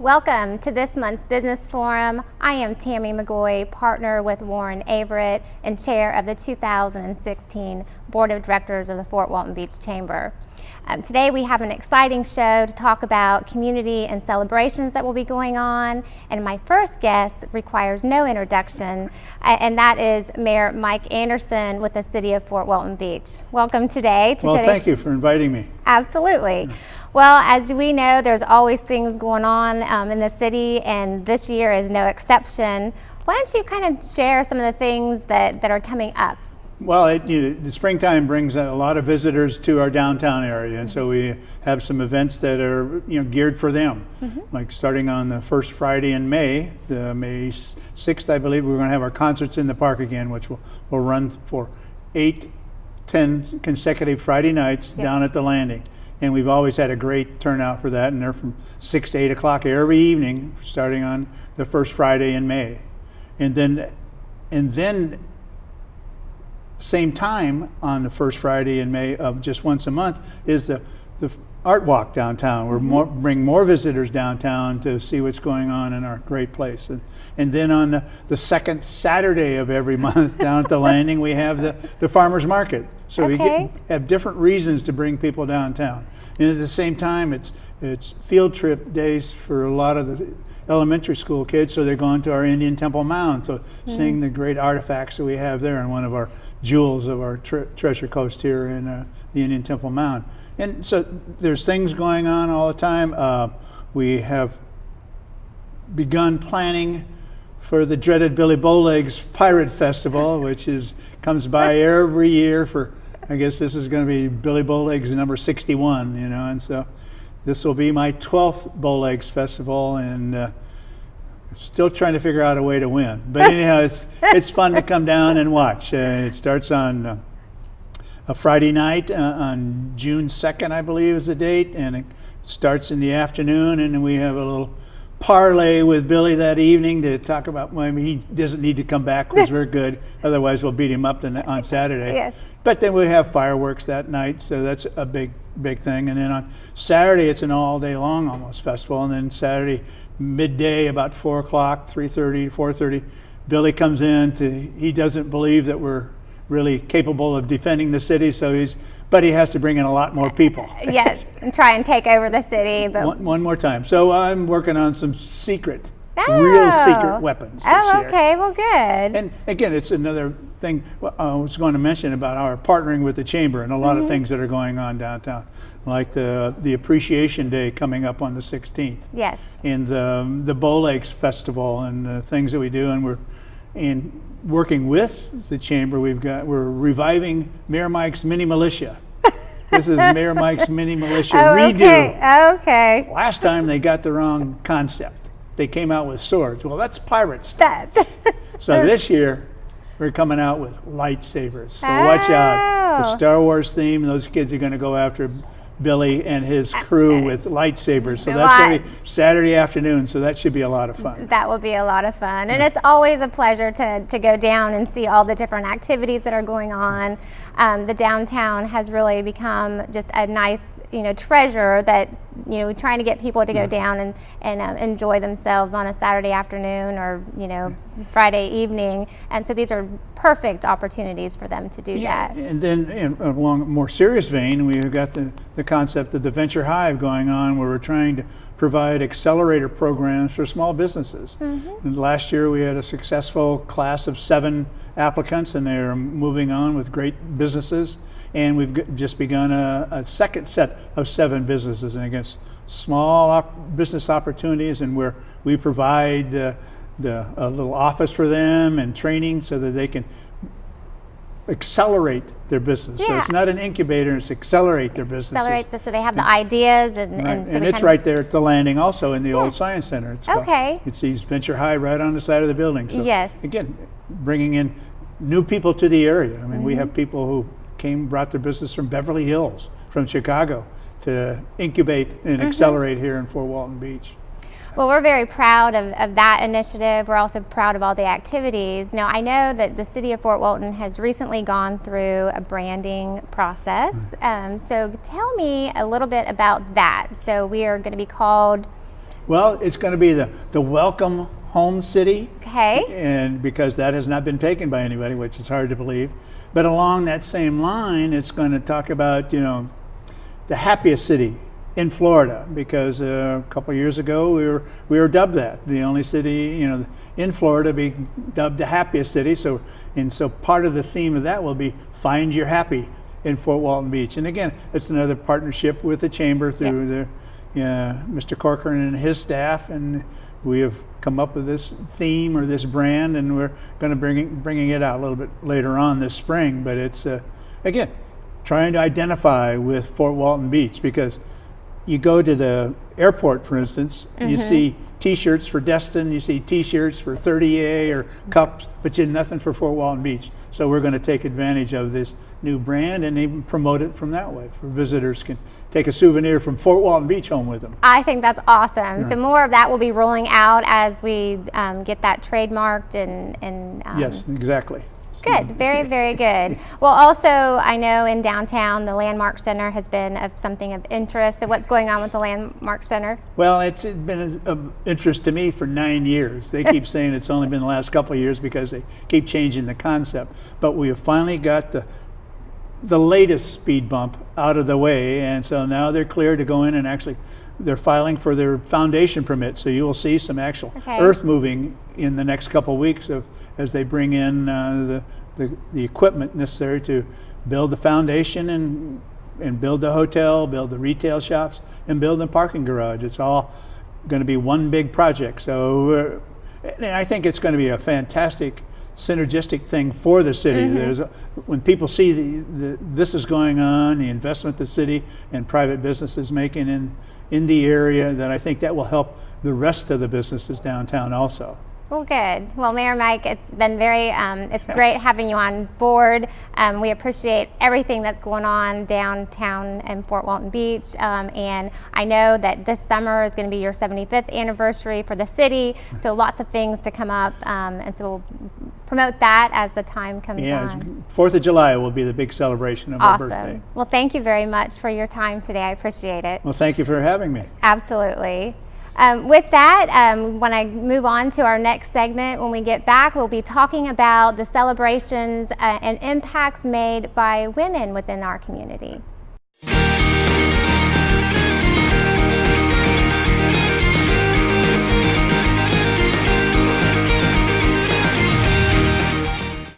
Welcome to this month's Business Forum. I am Tammy McGoy, partner with Warren Averett and chair of the 2016 Board of Directors of the Fort Walton Beach Chamber. Today we have an exciting show to talk about community and celebrations that will be going on, and my first guest requires no introduction, and that is Mayor Mike Anderson with the City of Fort Walton Beach. Welcome today. Thank you for inviting me. Absolutely. Well, as we know, there's always things going on in the city, and this year is no exception. Why don't you kind of share some of the things that are coming up? Well, the springtime brings a lot of visitors to our downtown area, and so we have some events that are geared for them. Like starting on the first Friday in May, May 6th, I believe, we're going to have our concerts in the park again, which will run for 10 consecutive Friday nights down at the landing. And we've always had a great turnout for that, and they're from 6 to 8 o'clock every evening, starting on the first Friday in May. And then same time on the first Friday in May of just once a month is the art walk downtown. We're bring more visitors downtown to see what's going on in our great place. And then on the second Saturday of every month down at the landing, we have the farmers market. So we have different reasons to bring people downtown. And at the same time, it's field trip days for a lot of the elementary school kids, so they're going to our Indian Temple Mound, so seeing the great artifacts that we have there, and one of our jewels of our treasure coast here in the Indian Temple Mound. And so there's things going on all the time. We have begun planning for the dreaded Billy Bowlegs Pirate Festival, which comes by every year for, I guess this is going to be Billy Bowlegs number 61, and so this will be my 12th Bowlegs Festival, and still trying to figure out a way to win. But anyhow, it's fun to come down and watch. It starts on a Friday night on June 2nd, I believe is the date, and it starts in the afternoon, and then we have a little parlay with Billy that evening to talk about, he doesn't need to come back because we're good, otherwise we'll beat him up on Saturday. Yes. But then we have fireworks that night, so that's a big thing. And then on Saturday, it's an all day long almost festival, and then Saturday midday about 4 o'clock, 3:30 to 4:30, Billy comes in he doesn't believe that we're really capable of defending the city, but he has to bring in a lot more people. Yes, and try and take over the city. But one more time. So I'm working on some real secret weapons this year. Okay, well, good. And again, it's another thing I was going to mention about our partnering with the Chamber and a lot of things that are going on downtown, like the Appreciation Day coming up on the 16th. Yes. And the Bowlegs Festival and the things that we do, and we're working with the Chamber. We're reviving Mayor Mike's Mini Militia. This is Mayor Mike's Mini Militia redo. Okay. Last time they got the wrong concept. They came out with swords. Well, that's pirate stuff. So this year, we're coming out with lightsabers. So watch out. The Star Wars theme, those kids are going to go after Billy and his crew with lightsabers. So that's going to be Saturday afternoon, so that should be a lot of fun. That will be a lot of fun. And it's always a pleasure to go down and see all the different activities that are going on. The downtown has really become just a nice, treasure that, trying to get people to go down and enjoy themselves on a Saturday afternoon or, Friday evening. And so these are perfect opportunities for them to do that. And then along a more serious vein, we've got the concept of the Venture Hive going on, where we're trying to provide accelerator programs for small businesses. And last year we had a successful class of 7 applicants, and they're moving on with great businesses. And we've just begun a second set of 7 businesses, and against small business opportunities, and where we provide a little office for them and training so that they can accelerate their business. Yeah. So it's not an incubator, it's accelerate their businesses. Accelerate this, so they have the ideas and it's right there at the landing also in the old Science Center. It sees Venture High right on the side of the building. So yes. Again, bringing in new people to the area. I mean, we have people who brought their business from Beverly Hills, from Chicago, to incubate and accelerate here in Fort Walton Beach. Well, we're very proud of that initiative. We're also proud of all the activities. Now, I know that the City of Fort Walton has recently gone through a branding process. So tell me a little bit about that. So we are going to be called Well, it's going to be the welcome home city. Okay. And because that has not been taken by anybody, which is hard to believe. But along that same line, it's going to talk about, the happiest city in Florida, because a couple of years ago we were dubbed that, the only city in Florida being dubbed the happiest city. So part of the theme of that will be find your happy in Fort Walton Beach. And again, it's another partnership with the chamber through Mr. Corcoran and his staff, and we have come up with this theme or this brand, and we're going to bringing it out a little bit later on this spring. But it's again trying to identify with Fort Walton Beach, because you go to the airport, for instance, you see T-shirts for Destin, you see T-shirts for 30A or cups, but you have nothing for Fort Walton Beach. So we're going to take advantage of this new brand and even promote it from that way. For visitors can take a souvenir from Fort Walton Beach home with them. I think that's awesome. So more of that will be rolling out as we get that trademarked and yes, exactly. Good, very, very good. Well, also, I know in downtown, the Landmark Center has been of something of interest. So what's going on with the Landmark Center? Well, it's been of interest to me for 9 years. They keep saying it's only been the last couple of years because they keep changing the concept. But we have finally got the latest speed bump out of the way, and so now they're clear to go in and actually they're filing for their foundation permit. So you will see some actual earth moving in the next couple of weeks as they bring in the equipment necessary to build the foundation and build the hotel, build the retail shops, and build the parking garage. It's all going to be one big project. So I think it's going to be a fantastic synergistic thing for the city. When people see this is going on, the investment the city and private businesses making in the area, then I think that will help the rest of the businesses downtown also. Well, good. Well, Mayor Mike, it's been very, it's great having you on board. We appreciate everything that's going on downtown in Fort Walton Beach. And I know that this summer is going to be your 75th anniversary for the city. So lots of things to come up. And so we'll promote that as the time comes on. 4th of July will be the big celebration of our birthday. Well, thank you very much for your time today. I appreciate it. Well, thank you for having me. Absolutely. With that, when I move on to our next segment, when we get back, we'll be talking about the celebrations and impacts made by women within our community.